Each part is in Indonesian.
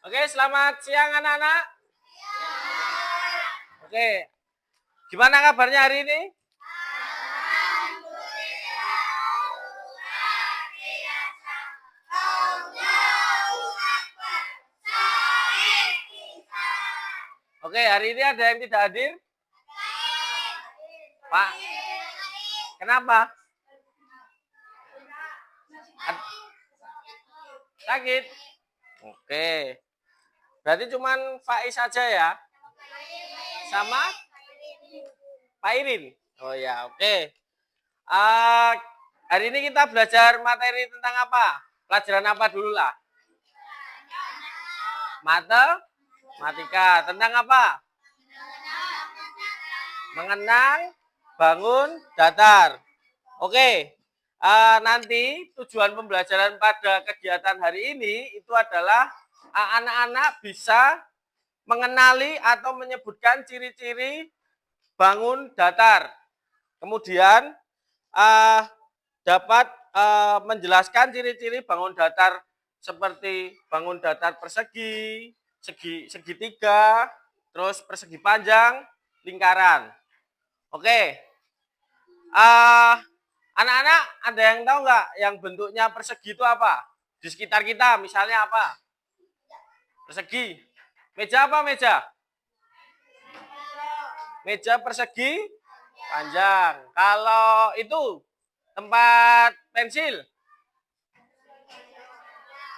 Oke, selamat siang anak-anak. Oke, gimana kabarnya hari ini? Oke, hari ini ada yang tidak hadir? Pak, kenapa? Sakit? Oke, berarti cuman Faiz saja ya? Sama Pak Irin? Oh ya, oke. Hari ini kita belajar materi tentang apa? Pelajaran apa dulu lah? Matematika. Tentang apa? Mengenang, bangun, datar. Oke. Nanti tujuan pembelajaran pada kegiatan hari ini itu adalah anak-anak bisa mengenali atau menyebutkan ciri-ciri bangun datar. Kemudian dapat menjelaskan ciri-ciri bangun datar seperti bangun datar persegi, segitiga, terus persegi panjang, lingkaran. Oke. Anak-anak ada yang tahu nggak yang bentuknya persegi itu apa? Di sekitar kita misalnya apa? Persegi. Meja apa meja? Meja persegi panjang. Kalau itu tempat pensil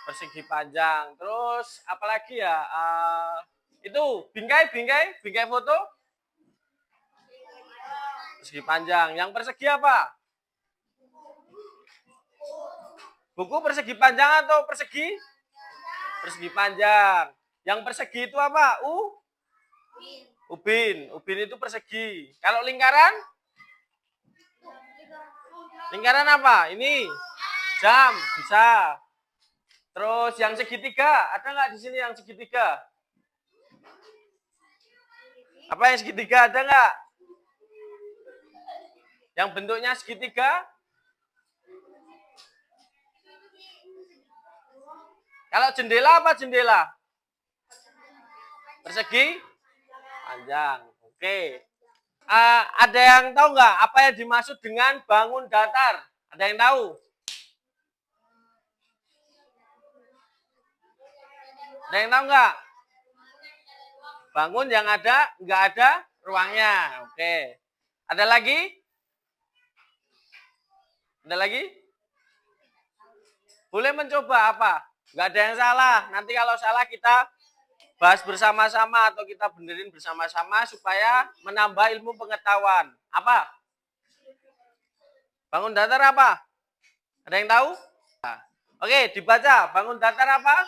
persegi panjang. Terus apalagi ya? Itu bingkai foto persegi panjang. Yang persegi apa? Buku persegi panjang atau persegi? Persegi panjang. Yang persegi itu apa? Ubin. Ubin itu persegi. Kalau lingkaran? Lingkaran apa? Ini jam, bisa. Terus yang segitiga, ada nggak di sini yang segitiga? Apa yang segitiga, ada nggak? Yang bentuknya segitiga? Kalau jendela apa jendela? Persegi panjang. Oke. Ada yang tahu nggak apa yang dimaksud dengan bangun datar? Ada yang tahu? Ada yang tahu nggak? Bangun yang ada nggak ada ruangnya. Oke. Ada lagi? Ada lagi? Boleh mencoba apa? Nggak ada yang salah. Nanti kalau salah kita bahas bersama-sama atau kita benerin bersama-sama supaya menambah ilmu pengetahuan. Apa? Bangun datar apa? Ada yang tahu? Oke, dibaca. Bangun datar apa?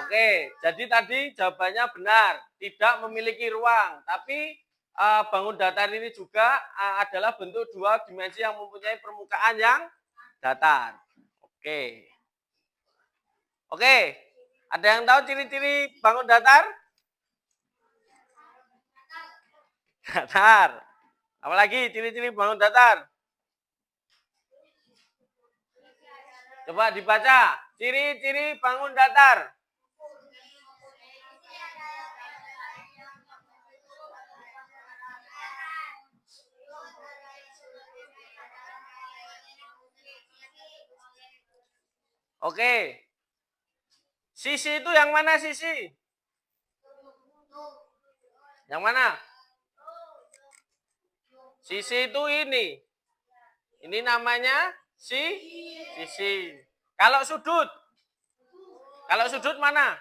Oke, jadi tadi jawabannya benar. Tidak memiliki ruang. Tapi bangun datar ini juga adalah bentuk dua dimensi yang mempunyai permukaan yang datar. Oke. Oke, ada yang tahu ciri-ciri bangun datar? Datar. Apalagi ciri-ciri bangun datar? Coba dibaca. Ciri-ciri bangun datar. Oke. Sisi itu yang mana sisi? Yang mana? Sisi itu ini. Ini namanya sisi. Kalau sudut? Kalau sudut mana?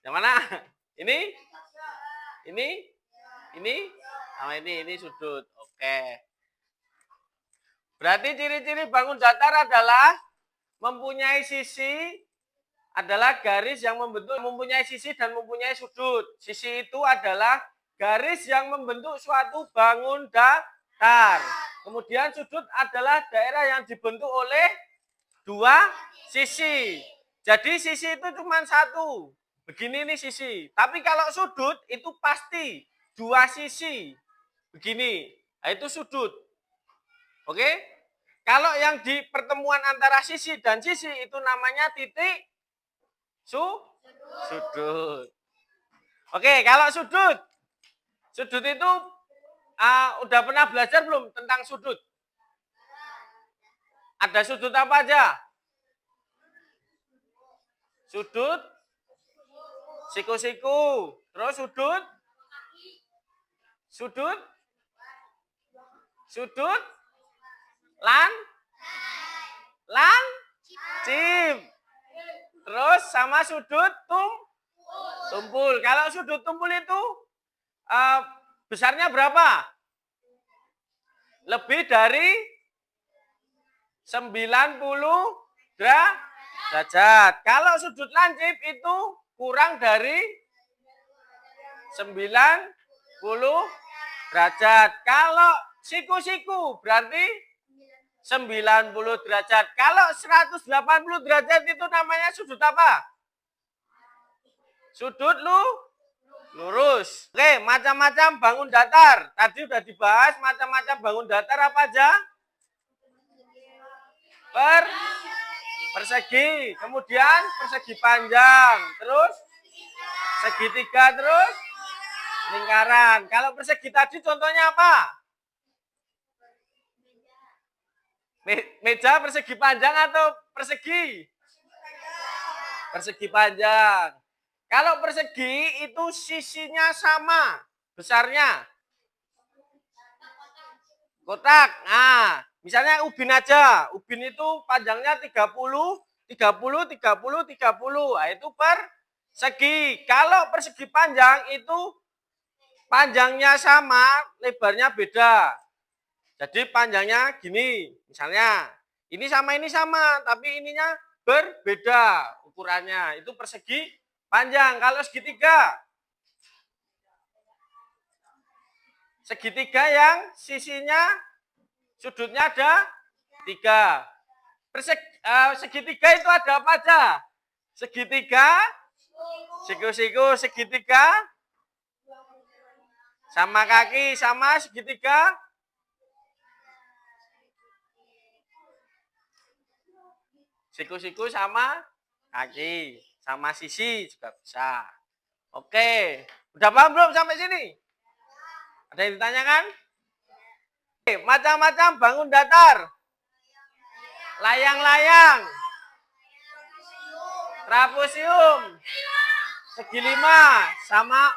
Yang mana? Ini? Ini? Ini? Sama ini sudut. Oke. Berarti ciri-ciri bangun datar adalah mempunyai sisi, adalah garis yang mempunyai sisi dan mempunyai sudut. Sisi itu adalah garis yang membentuk suatu bangun datar. Kemudian sudut adalah daerah yang dibentuk oleh dua sisi. Jadi sisi itu cuma satu. Begini nih sisi. Tapi kalau sudut itu pasti dua sisi. Begini. Nah, itu sudut. Oke? Kalau yang di pertemuan antara sisi dan sisi itu namanya titik sudut. Oke, kalau sudut. Sudut itu udah pernah belajar belum tentang sudut? Ada sudut apa aja? Sudut siku-siku. Terus sudut sudut lancip. Terus sama sudut tumpul. Kalau sudut tumpul itu besarnya berapa? Lebih dari 90 derajat. Kalau sudut lancip itu kurang dari 90 derajat. Kalau siku-siku berarti 90 derajat. Kalau 180 derajat itu namanya sudut apa? Sudut lurus. Oke, macam-macam bangun datar. Tadi udah dibahas macam-macam bangun datar apa aja? Persegi. Kemudian persegi panjang. Terus segitiga, terus lingkaran. Kalau persegi tadi contohnya apa? Meja persegi panjang atau persegi? Persegi panjang. Kalau persegi itu sisinya sama besarnya. Kotak. Nah, misalnya ubin aja. Ubin itu panjangnya 30, 30, 30, 30. Nah, itu persegi. Kalau persegi panjang itu panjangnya sama, lebarnya beda. Jadi panjangnya gini, misalnya ini sama, tapi ininya berbeda ukurannya. Itu persegi panjang. Kalau segitiga yang sisinya sudutnya ada 3. Segitiga itu ada apa aja? Segitiga, siku-siku, segitiga, sama kaki, sama segitiga. Siku-siku sama kaki, sama sisi juga bisa. Oke, udah paham belum sampai sini? Ada yang ditanyakan? Oke, macam-macam bangun datar. Layang-layang. Trapesium. Segi 5 sama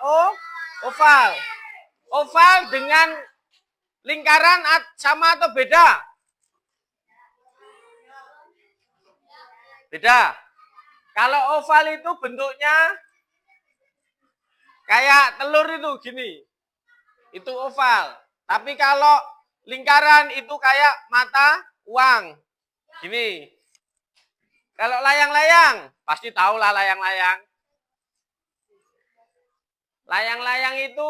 oval. Oval dengan lingkaran sama atau beda? Beda. Kalau oval itu bentuknya kayak telur itu gini. Itu oval. Tapi kalau lingkaran itu kayak mata uang. Gini. Kalau layang-layang, pasti tahu lah layang-layang. Layang-layang itu,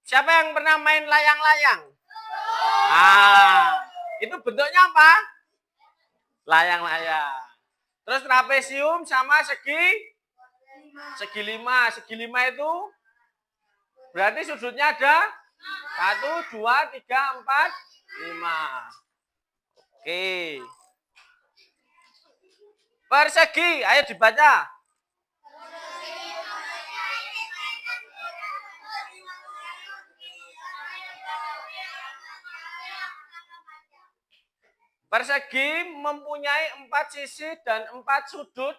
siapa yang pernah main layang-layang? Itu bentuknya apa? Layang-layang. Terus trapesium sama segi 5. Segi 5 itu berarti sudutnya ada 1, 2, 3, 4, 5. Oke. Persegi, ayo dibaca. Persegi mempunyai 4 sisi dan 4 sudut.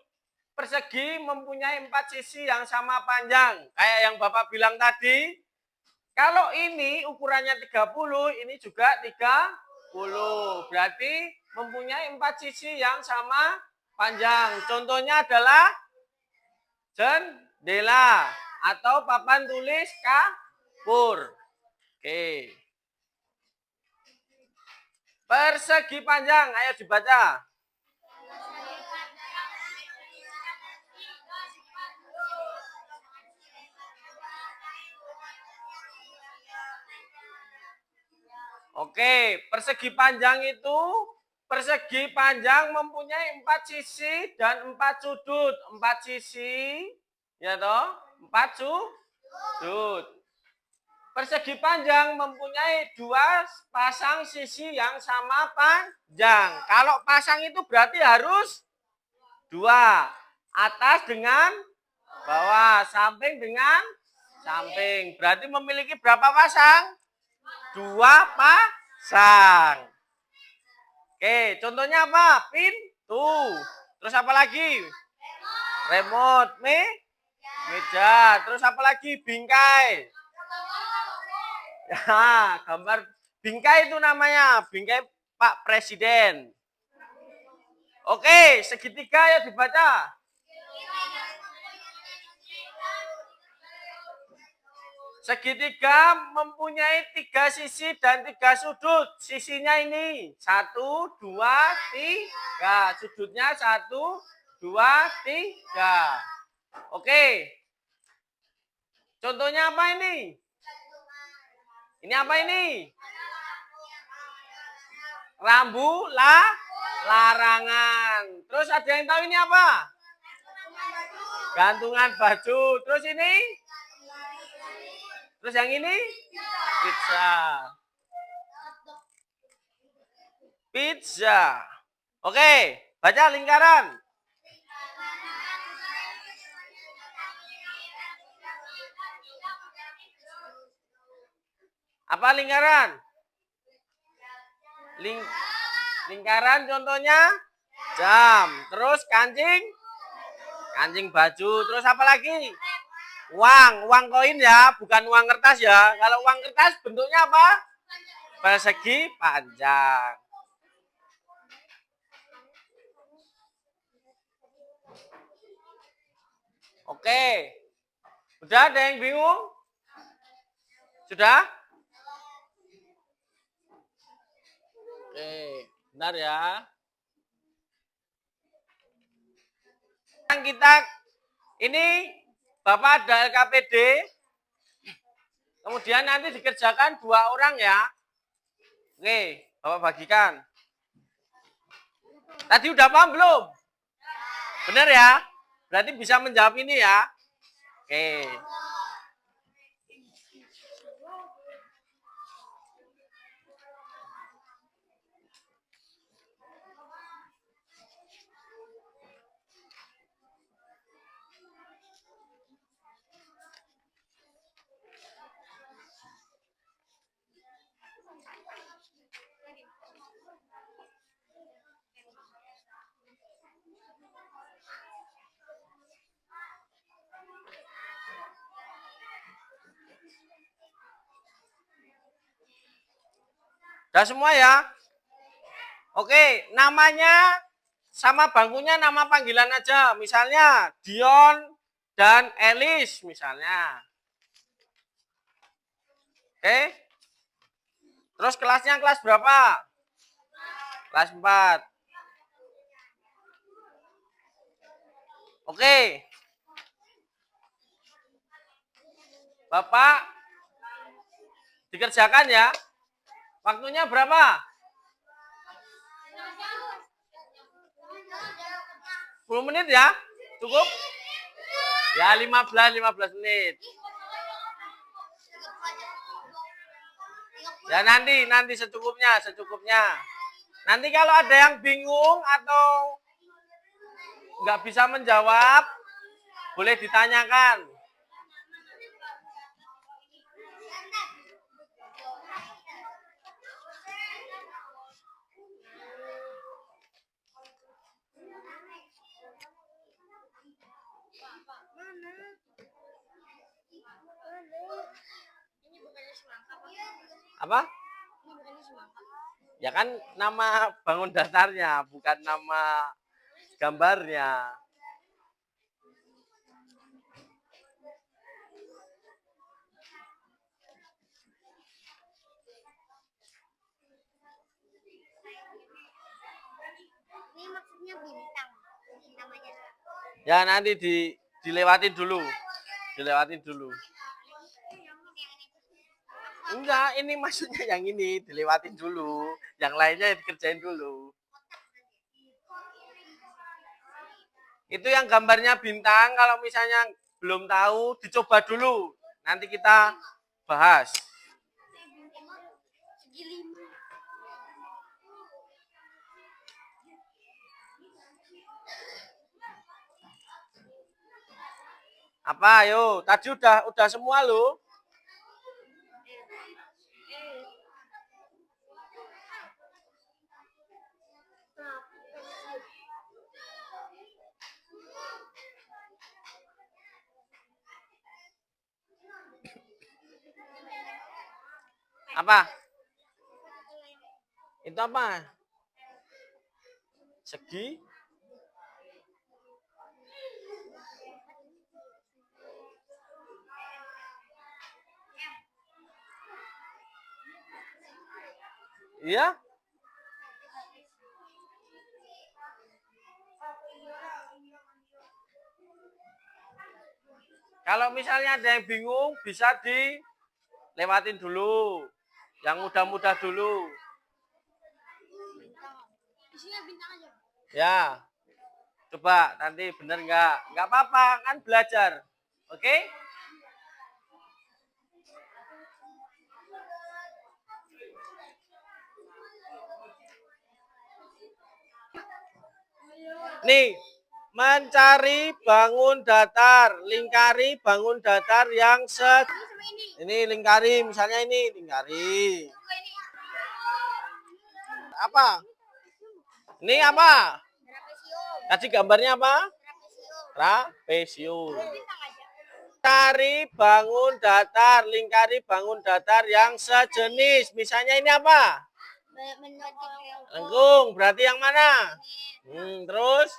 Persegi mempunyai 4 sisi yang sama panjang. Kayak yang Bapak bilang tadi. Kalau ini ukurannya 30, ini juga 30. Berarti mempunyai 4 sisi yang sama panjang. Contohnya adalah jendela atau papan tulis kapur. Oke. Persegi panjang, ayo dibaca. Oke, persegi panjang itu, persegi panjang mempunyai 4 sisi dan 4 sudut. 4 sisi, ya toh, 4 sudut. Persegi panjang mempunyai dua pasang sisi yang sama panjang. Kalau pasang itu berarti harus dua. Atas dengan bawah, samping dengan samping. Berarti memiliki berapa pasang? Dua pasang. Oke, contohnya apa? Pintu. Terus apa lagi? Remote. Meja. Terus apa lagi? Bingkai. Ya, gambar bingkai itu namanya. Bingkai Pak Presiden. Oke, segitiga ya dibaca. Segitiga mempunyai 3 sisi dan 3 sudut. Sisinya ini 1, 2, 3. Sudutnya 1, 2, 3. Oke. Contohnya apa ini? Ini apa ini? Rambu larangan. Terus ada yang tahu ini apa? Gantungan baju. Terus ini? Terus yang ini? Pizza. Pizza. Oke, baca lingkaran. Apa lingkaran? Lingkaran contohnya jam. Terus kancing baju. Terus apa lagi? Uang koin ya, bukan uang kertas ya. Kalau uang kertas bentuknya apa? Persegi panjang. Oke. Udah ada yang bingung? Sudah? Oke, benar ya. Kita ini Bapak ada LKPD, kemudian nanti dikerjakan 2 orang ya. Oke, Bapak bagikan. Tadi udah paham belum? Benar ya? Berarti bisa menjawab ini ya. Oke. Udah semua ya? Oke, namanya sama bangkunya nama panggilan aja. Misalnya Dion dan Elis misalnya. Oke. Terus kelasnya kelas berapa? Kelas 4. Oke. Bapak dikerjakan ya. Waktunya berapa? 10 menit ya? Cukup? Ya 15 menit. Ya nanti secukupnya. Nanti kalau ada yang bingung atau nggak bisa menjawab, boleh ditanyakan. Apa? Ya kan nama bangun dasarnya, bukan nama gambarnya. Ini maksudnya bintang namanya. Ya nanti dilewatin dulu. Enggak, ini maksudnya yang ini dilewatin dulu. Yang lainnya dikerjain dulu. Itu yang gambarnya bintang, kalau misalnya belum tahu, dicoba dulu. Nanti kita bahas. Segi 5. Apa? Ayo, tadi udah semua loh. Apa? Itu apa? Segi? Iya? Kalau misalnya ada yang bingung, bisa dilewatin dulu. Yang mudah-mudah dulu. Isinya bintang aja. Ya. Coba nanti bener nggak? Nggak apa-apa, kan belajar. Oke? Nih, mencari bangun datar, lingkari bangun datar yang ini lingkari, misalnya ini lingkari. Apa? Ini apa? Tadi gambarnya apa? Trapesium. Cari bangun datar, lingkari bangun datar yang sejenis. Misalnya ini apa? Lengkung, berarti yang mana? Terus?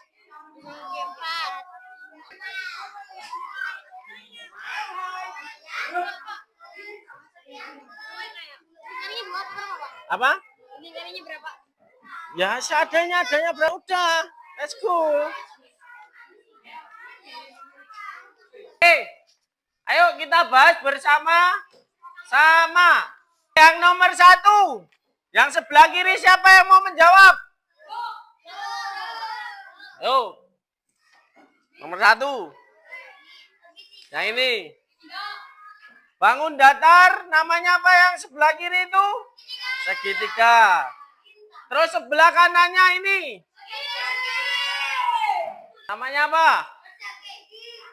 Apa? Lingkarannya berapa? Ya seadanya berapa? Udah, let's go. Ayo kita bahas bersama-sama. Yang nomor 1, yang sebelah kiri siapa yang mau menjawab? Ayo. Nomor 1. Yang ini. Bangun datar, namanya apa yang sebelah kiri itu? Segitiga. Terus sebelah kanannya ini. Namanya apa?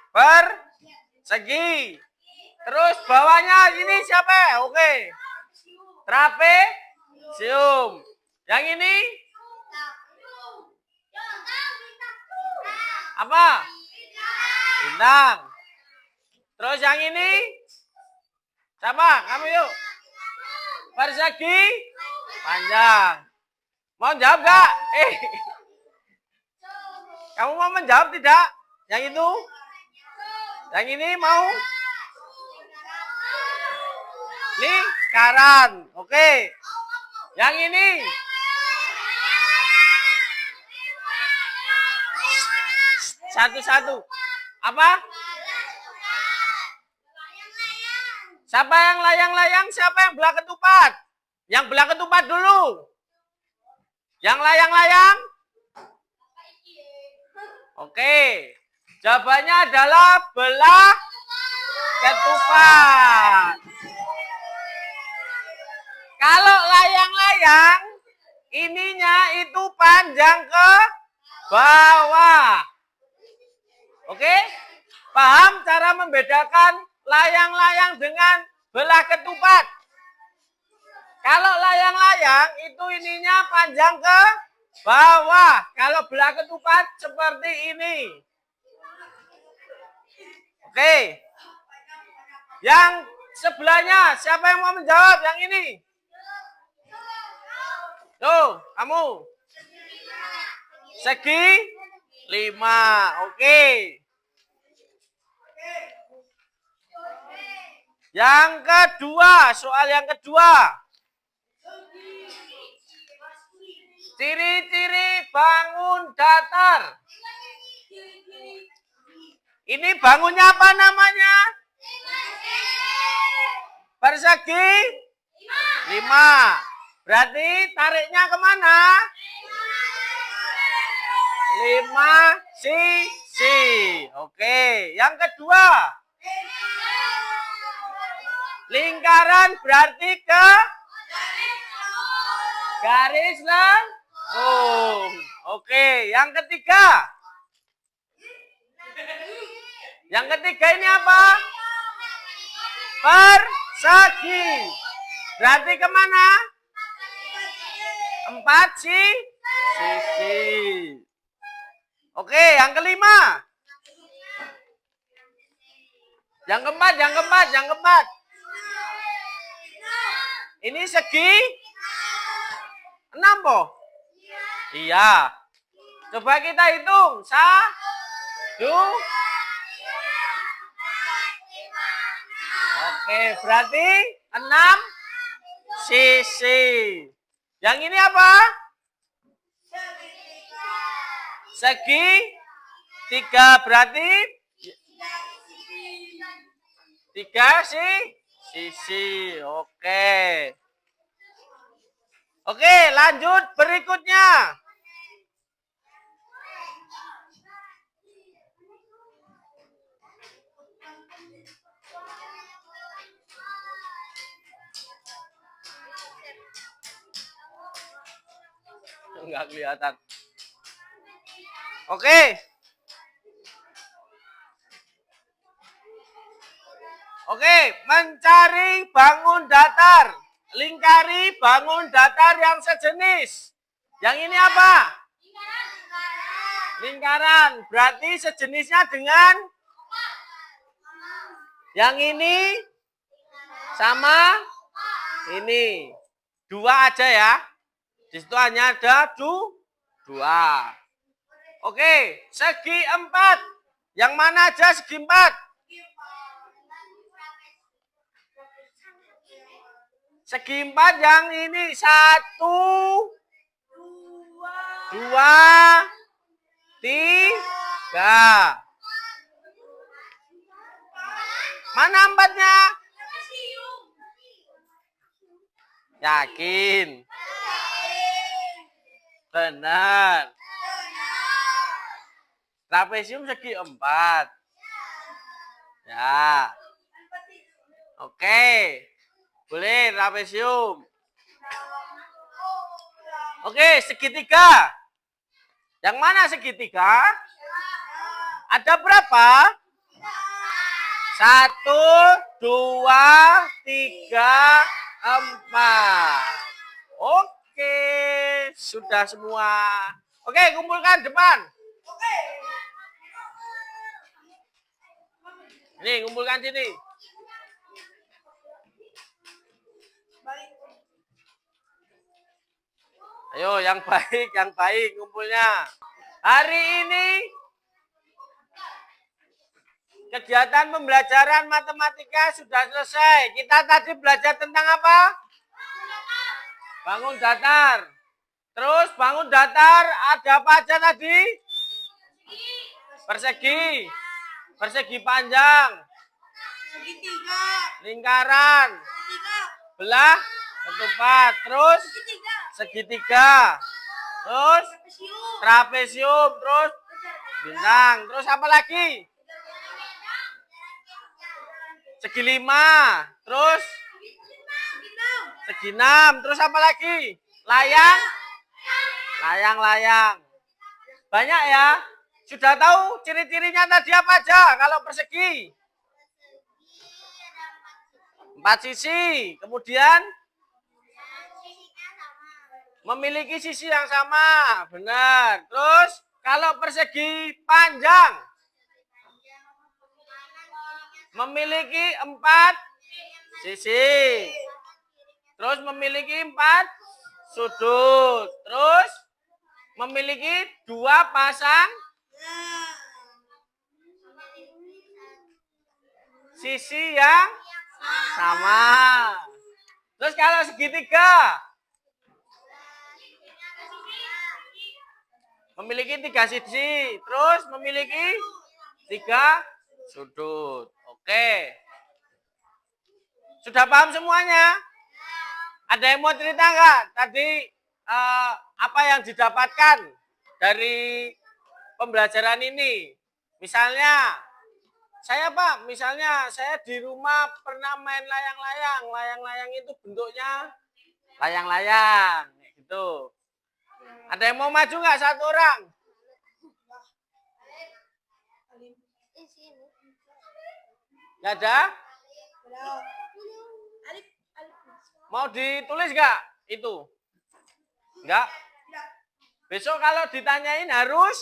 Persegi. Terus bawahnya ini siapa? Oke. Trapesium. Yang ini? Apa? Bintang. Terus yang ini? Siapa? Kamu yuk. Persegi panjang. Mau jawab nggak? Kamu mau menjawab tidak? Yang itu? Yang ini mau? Lingkaran. Oke. Yang ini? Satu-satu. Apa? Siapa yang layang-layang? Siapa yang belah ketupat? Yang belah ketupat dulu. Yang layang-layang? Oke. Jawabannya adalah belah ketupat. Kalau layang-layang, ininya itu panjang ke bawah. Oke? Paham cara membedakan layang-layang dengan belah ketupat? Kalau layang-layang itu ininya panjang ke bawah. Kalau belah ketupat seperti ini. Oke. Yang sebelahnya siapa yang mau menjawab yang ini? Tuh, kamu. Segi 5. Oke. Yang kedua, soal yang kedua. Ciri-ciri bangun datar. Ini bangunnya apa namanya? Persegi 5. Berarti tariknya kemana? 5 sisi. Oke. Yang kedua. Lingkaran berarti ke garis lengkung. Oke, yang ketiga. Yang ketiga ini apa? Persegi. Berarti kemana? 4 sisi. Oke, yang kelima. Yang keempat. Ini segi 6 po? Iya. Coba kita hitung. 1. Oke, berarti 6 sisi. Yang ini apa? Segi 3, berarti 3 sisi. Oke. Oke, lanjut berikutnya. Enggak kelihatan. Oke. Oke, mencari bangun datar. Lingkari bangun datar yang sejenis. Yang ini apa? Lingkaran. Berarti sejenisnya dengan yang ini sama ini. 2 aja ya. Di situ hanya ada 2. Oke, segi 4. Yang mana aja segi 4? Segi 4 yang ini 1, 2, 3. Mana 4-nya? Yakin? Benar. Trapesium segi 4. Ya. Oke. Boleh trapesium. Oke, segitiga. Yang mana segitiga? Ada berapa? 1, 2, 3, 4. Oke, sudah semua. Oke, kumpulkan depan. Ini, kumpulkan sini. Ayo, yang baik ngumpulnya. Hari ini kegiatan pembelajaran matematika sudah selesai. Kita tadi belajar tentang apa? Bangun datar. Terus bangun datar ada apa aja tadi? Persegi. Persegi panjang. Segitiga. Lingkaran. Segitiga. Belah ketupat. Terus segitiga. Terus trapesium. Terus bintang. Terus apa lagi? Segi 5. Terus segi 6. Terus apa lagi? Layang. Layang. Banyak ya. Sudah tahu ciri-cirinya tadi apa aja kalau persegi? 4 sisi. Kemudian memiliki sisi yang sama. Benar. Terus kalau persegi panjang memiliki 4 sisi. Terus memiliki 4 sudut. Terus memiliki 2 pasang sisi yang sama. Terus kalau segitiga memiliki 3 sisi. Terus memiliki 3 sudut. Oke. Sudah paham semuanya? Ada yang mau cerita nggak? Tadi apa yang didapatkan dari pembelajaran ini? Misalnya, misalnya saya di rumah pernah main layang-layang. Layang-layang itu bentuknya layang-layang. Itu. Ada yang mau maju nggak satu orang? Nggak ada? Mau ditulis nggak itu? Nggak? Besok kalau ditanyain harus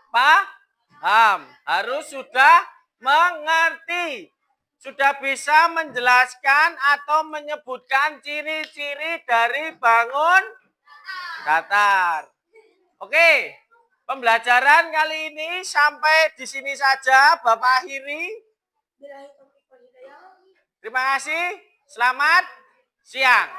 paham. Harus sudah mengerti. Sudah bisa menjelaskan atau menyebutkan ciri-ciri dari bangun datar. Oke, pembelajaran kali ini sampai di sini saja Bapak akhiri. Terima kasih. Selamat siang.